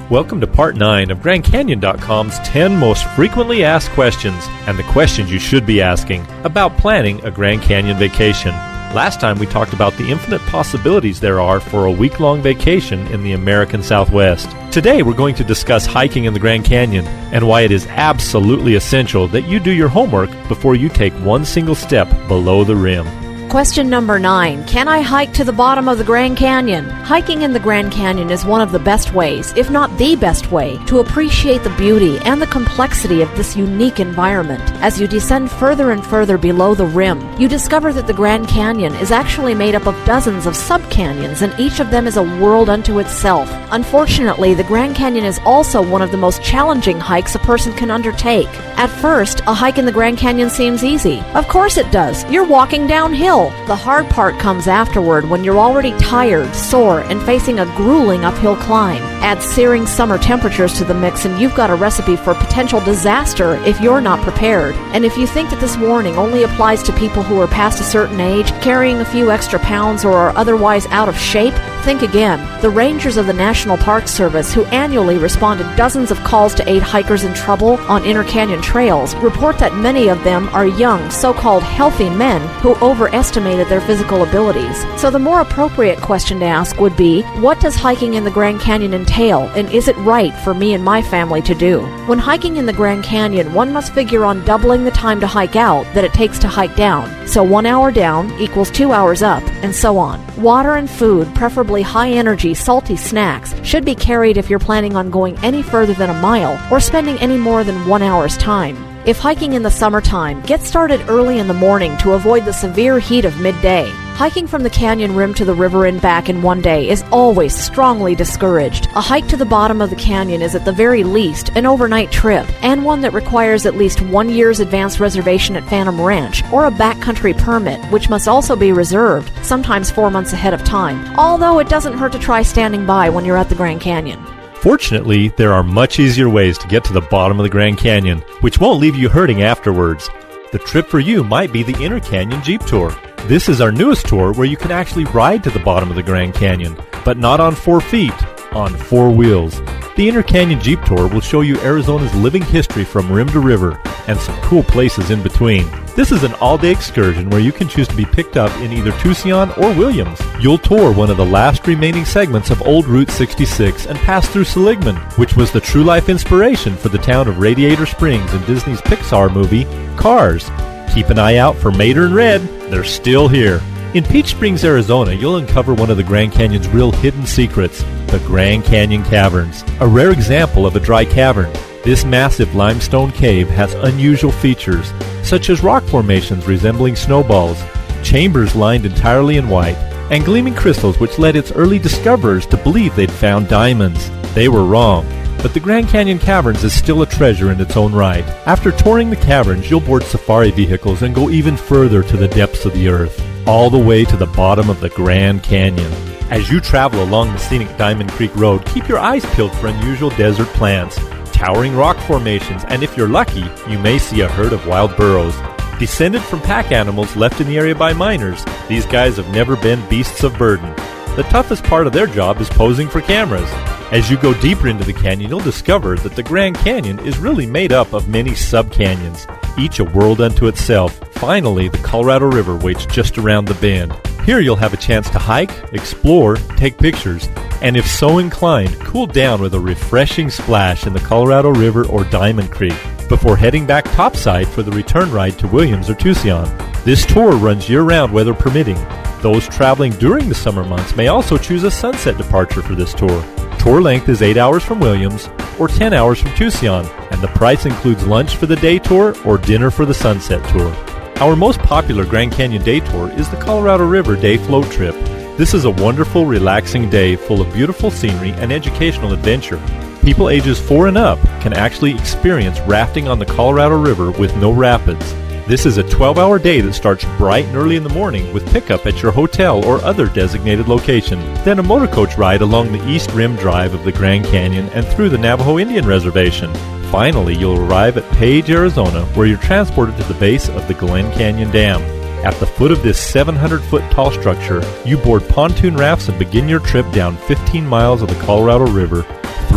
Welcome to Part 9 of GrandCanyon.com's 10 most frequently asked questions and the questions you should be asking about planning a Grand Canyon vacation. Last time we talked about the infinite possibilities there are for a week-long vacation in the American Southwest. Today we're going to discuss hiking in the Grand Canyon and why it is absolutely essential that you do your homework before you take one single step below the rim. Question number 9. Can I hike to the bottom of the Grand Canyon? Hiking in the Grand Canyon is one of the best ways, if not the best way, to appreciate the beauty and the complexity of this unique environment. As you descend further and further below the rim, you discover that the Grand Canyon is actually made up of dozens of sub-canyons, and each of them is a world unto itself. Unfortunately, the Grand Canyon is also one of the most challenging hikes a person can undertake. At first, a hike in the Grand Canyon seems easy. Of course it does. You're walking downhill. The hard part comes afterward when you're already tired, sore, and facing a grueling uphill climb. Add searing summer temperatures to the mix and you've got a recipe for potential disaster if you're not prepared. And if you think that this warning only applies to people who are past a certain age, carrying a few extra pounds, or are otherwise out of shape, think again. The rangers of the National Park Service, who annually respond to dozens of calls to aid hikers in trouble on inner canyon trails, report that many of them are young, so-called healthy men who overestimated their physical abilities. So the more appropriate question to ask would be, what does hiking in the Grand Canyon entail, and is it right for me and my family to do? When hiking in the Grand Canyon, one must figure on doubling the time to hike out that it takes to hike down. So 1 hour down equals 2 hours up, and so on. Water and food, preferably high-energy, salty snacks, should be carried if you're planning on going any further than a mile or spending any more than 1 hour's time. If hiking in the summertime, get started early in the morning to avoid the severe heat of midday. Hiking from the canyon rim to the river and back in one day is always strongly discouraged. A hike to the bottom of the canyon is at the very least an overnight trip, and one that requires at least 1 year's advance reservation at Phantom Ranch, or a backcountry permit, which must also be reserved, sometimes 4 months ahead of time, although it doesn't hurt to try standing by when you're at the Grand Canyon. Fortunately, there are much easier ways to get to the bottom of the Grand Canyon, which won't leave you hurting afterwards. The trip for you might be the Inner Canyon Jeep Tour. This is our newest tour where you can actually ride to the bottom of the Grand Canyon, but not on 4 feet, on 4 wheels. The Inner Canyon Jeep Tour will show you Arizona's living history from rim to river, and some cool places in between. This is an all-day excursion where you can choose to be picked up in either Tucson or Williams. You'll tour one of the last remaining segments of Old Route 66 and pass through Seligman, which was the true-life inspiration for the town of Radiator Springs in Disney's Pixar movie, Cars. Keep an eye out for Mater and Red. They're still here. In Peach Springs, Arizona, you'll uncover one of the Grand Canyon's real hidden secrets, the Grand Canyon Caverns, a rare example of a dry cavern. This massive limestone cave has unusual features, such as rock formations resembling snowballs, chambers lined entirely in white, and gleaming crystals which led its early discoverers to believe they'd found diamonds. They were wrong. But the Grand Canyon Caverns is still a treasure in its own right. After touring the caverns, you'll board safari vehicles and go even further to the depths of the earth, all the way to the bottom of the Grand Canyon. As you travel along the scenic Diamond Creek Road, keep your eyes peeled for unusual desert plants, towering rock formations, and if you're lucky, you may see a herd of wild burros. Descended from pack animals left in the area by miners, these guys have never been beasts of burden. The toughest part of their job is posing for cameras. As you go deeper into the canyon, you'll discover that the Grand Canyon is really made up of many sub-canyons, each a world unto itself. Finally, the Colorado River waits just around the bend. Here you'll have a chance to hike, explore, take pictures, and if so inclined, cool down with a refreshing splash in the Colorado River or Diamond Creek before heading back topside for the return ride to Williams or Tucson. This tour runs year-round, weather permitting. Those traveling during the summer months may also choose a sunset departure for this tour. Tour length is 8 hours from Williams or 10 hours from Tucson, and the price includes lunch for the day tour or dinner for the sunset tour. Our most popular Grand Canyon day tour is the Colorado River Day Float Trip. This is a wonderful, relaxing day full of beautiful scenery and educational adventure. People ages 4 and up can actually experience rafting on the Colorado River with no rapids. This is a 12-hour day that starts bright and early in the morning with pickup at your hotel or other designated location. Then a motorcoach ride along the East Rim Drive of the Grand Canyon and through the Navajo Indian Reservation. Finally, you'll arrive at Page, Arizona, where you're transported to the base of the Glen Canyon Dam. At the foot of this 700-foot tall structure, you board pontoon rafts and begin your trip down 15 miles of the Colorado River,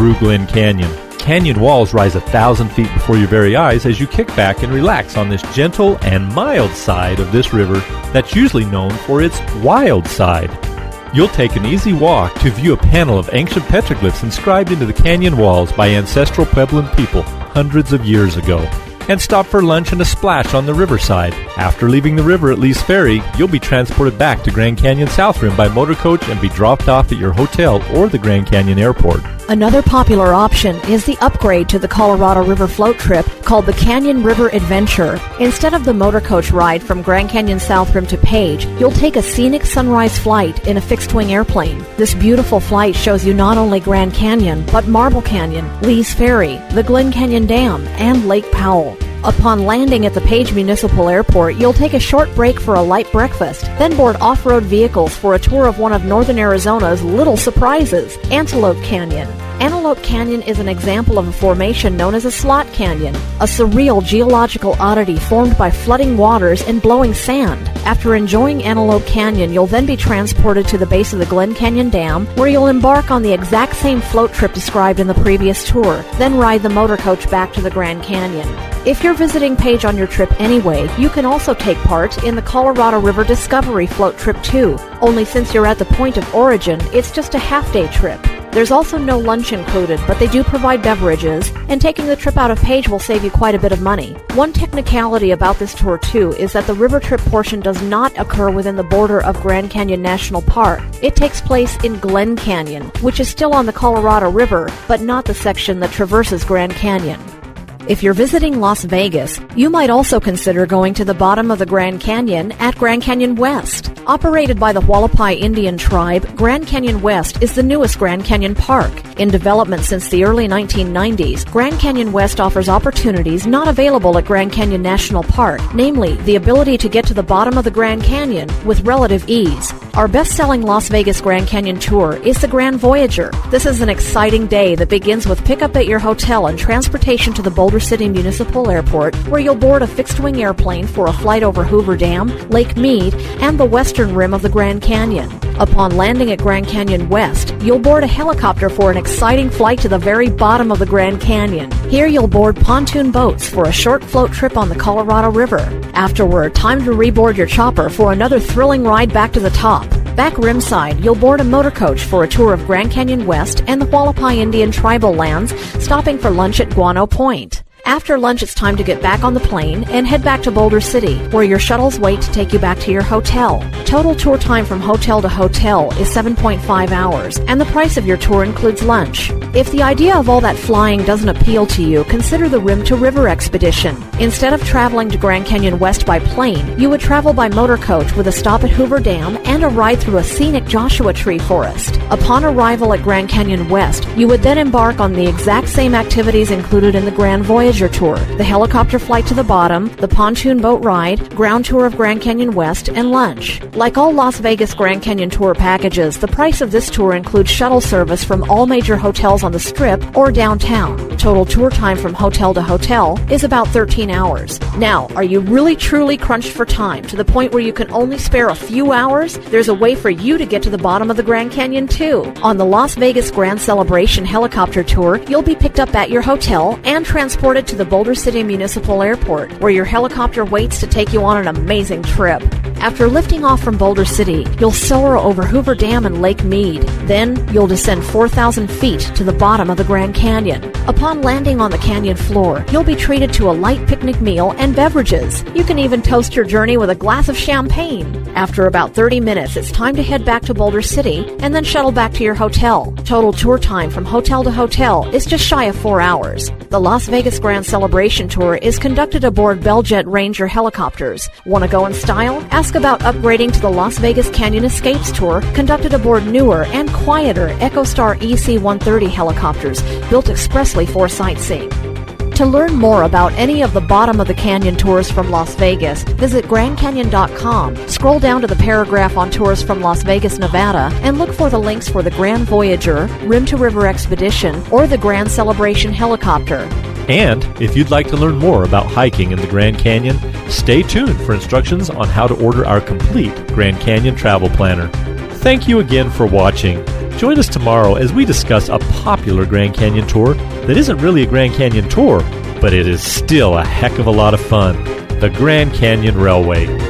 through Glen Canyon. Canyon walls rise 1,000 feet before your very eyes as you kick back and relax on this gentle and mild side of this river that's usually known for its wild side. You'll take an easy walk to view a panel of ancient petroglyphs inscribed into the canyon walls by ancestral Puebloan people hundreds of years ago, and stop for lunch and a splash on the riverside. After leaving the river at Lee's Ferry, you'll be transported back to Grand Canyon South Rim by motor coach and be dropped off at your hotel or the Grand Canyon Airport. Another popular option is the upgrade to the Colorado River float trip called the Canyon River Adventure. Instead of the motor coach ride from Grand Canyon South Rim to Page, you'll take a scenic sunrise flight in a fixed-wing airplane. This beautiful flight shows you not only Grand Canyon, but Marble Canyon, Lee's Ferry, the Glen Canyon Dam, and Lake Powell. Upon landing at the Page Municipal Airport, you'll take a short break for a light breakfast, then board off-road vehicles for a tour of one of northern Arizona's little surprises, Antelope Canyon. Antelope Canyon is an example of a formation known as a slot canyon, a surreal geological oddity formed by flooding waters and blowing sand. After enjoying Antelope Canyon, you'll then be transported to the base of the Glen Canyon Dam, where you'll embark on the exact same float trip described in the previous tour, then ride the motor coach back to the Grand Canyon. If you're visiting Page on your trip anyway, you can also take part in the Colorado River Discovery Float Trip too, only since you're at the point of origin, it's just a half-day trip. There's also no lunch included, but they do provide beverages, and taking the trip out of Page will save you quite a bit of money. One technicality about this tour too is that the river trip portion does not occur within the border of Grand Canyon National Park. It takes place in Glen Canyon, which is still on the Colorado River, but not the section that traverses Grand Canyon. If you're visiting Las Vegas, you might also consider going to the bottom of the Grand Canyon at Grand Canyon West. Operated by the Hualapai Indian tribe, Grand Canyon West is the newest Grand Canyon park. In development since the early 1990s, Grand Canyon West offers opportunities not available at Grand Canyon National Park, namely the ability to get to the bottom of the Grand Canyon with relative ease. Our best-selling Las Vegas Grand Canyon tour is the Grand Voyager. This is an exciting day that begins with pickup at your hotel and transportation to the Boulder City Municipal Airport, where you'll board a fixed-wing airplane for a flight over Hoover Dam, Lake Mead, and the western rim of the Grand Canyon. Upon landing at Grand Canyon West, you'll board a helicopter for an exciting flight to the very bottom of the Grand Canyon. Here you'll board pontoon boats for a short float trip on the Colorado River. Afterward, time to reboard your chopper for another thrilling ride back to the top. Back rimside, you'll board a motor coach for a tour of Grand Canyon West and the Hualapai Indian tribal lands, stopping for lunch at Guano Point. After lunch, it's time to get back on the plane and head back to Boulder City, where your shuttles wait to take you back to your hotel. Total tour time from hotel to hotel is 7.5 hours, and the price of your tour includes lunch. If the idea of all that flying doesn't appeal to you, consider the Rim to River expedition. Instead of traveling to Grand Canyon West by plane, you would travel by motor coach with a stop at Hoover Dam and a ride through a scenic Joshua Tree forest. Upon arrival at Grand Canyon West, you would then embark on the exact same activities included in the Grand Voyager tour: the helicopter flight to the bottom, the pontoon boat ride, ground tour of Grand Canyon West, and lunch. Like all Las Vegas Grand Canyon tour packages, the price of this tour includes shuttle service from all major hotels on the Strip or downtown. Total tour time from hotel to hotel is about 13 hours. Now, are you really truly crunched for time to the point where you can only spare a few hours? There's a way for you to get to the bottom of the Grand Canyon too. On the Las Vegas Grand Celebration helicopter tour, you'll be picked up at your hotel and transported to the Boulder City Municipal Airport, where your helicopter waits to take you on an amazing trip. After lifting off from Boulder City, you'll soar over Hoover Dam and Lake Mead. Then, you'll descend 4,000 feet to the bottom of the Grand Canyon. Upon landing on the canyon floor, you'll be treated to a light picnic meal and beverages. You can even toast your journey with a glass of champagne. After about 30 minutes, it's time to head back to Boulder City and then shuttle back to your hotel. Total tour time from hotel to hotel is just shy of 4 hours. The Las Vegas Grand Celebration Tour is conducted aboard Belljet Ranger helicopters. Want to go in style? Ask about upgrading to the Las Vegas Canyon Escapes Tour, conducted aboard newer and quieter EchoStar EC-130 helicopters, built expressly for sightseeing. To learn more about any of the bottom of the canyon tours from Las Vegas, visit GrandCanyon.com, scroll down to the paragraph on tours from Las Vegas, Nevada, and look for the links for the Grand Voyager, Rim to River Expedition, or the Grand Celebration Helicopter. And if you'd like to learn more about hiking in the Grand Canyon, stay tuned for instructions on how to order our complete Grand Canyon travel planner. Thank you again for watching. Join us tomorrow as we discuss a popular Grand Canyon tour that isn't really a Grand Canyon tour, but it is still a heck of a lot of fun. The Grand Canyon Railway.